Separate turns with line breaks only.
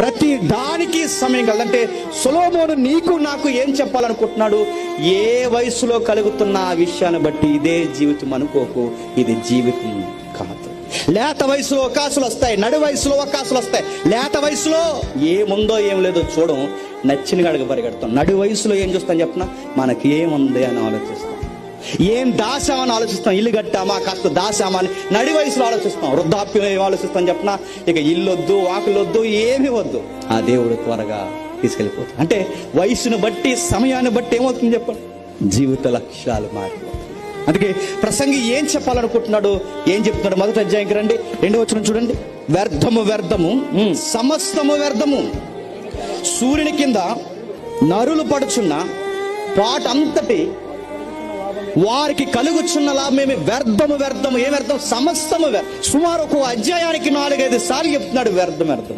ప్రతి దానికి సమయం కలదు. అంటే సొలొమోను నీకు నాకు ఏం చెప్పాలనుకుంటున్నాడు? ఏ వయసులో కలుగుతున్న ఆ విషయాన్ని బట్టి ఇదే జీవితం అనుకోకు, ఇది జీవితం కాదు. లేత వయసులో అవకాశాలు వస్తాయి, నడి వయసులో అవకాశాలు వస్తాయి. లేత వయసులో ఏముందో ఏం లేదో చూడం, నచ్చిన గడగ పరిగెడతాం. నడి వయసులో ఏం చూస్తాం చెప్పిన, మనకి ఏముంది అని ఆలోచిస్తాం, ఏం దాచామని ఆలోచిస్తాం. ఇల్లు కట్టామా, కాస్త దాచామా అని నడి వయసులో ఆలోచిస్తాం. వృద్ధాప్యం ఏం ఆలోచిస్తాం చెప్పిన, ఇక ఇల్లు వద్దు, వాకులు వద్దు, ఏమి వద్దు. ఆ దేవుడు త్వరగా తీసుకెళ్ళిపోతాడు. అంటే వయసును బట్టి, సమయాన్ని బట్టి ఏమవుతుంది చెప్పండి, జీవిత లక్ష్యాలు మారిపోతాయి. అందుకే ప్రసంగి ఏం చెప్పాలనుకుంటున్నాడు, ఏం చెప్తున్నాడు? మొదటి అధ్యాయంకి రండి, 2వ వచనం చూడండి. వ్యర్థము వ్యర్థము, సమస్తము వ్యర్థము, సూర్యుని కింద నరులు పడుచున్న పాటంతటి వారికి కలుగుచున్న లాభమేమి? వ్యర్థము వ్యర్థము. ఏ వ్యర్థం? సమస్తము వ్యర్థం. సుమారు ఒక అధ్యాయానికి 4-5 సార్లు చెప్తున్నాడు వ్యర్థం వ్యర్థం.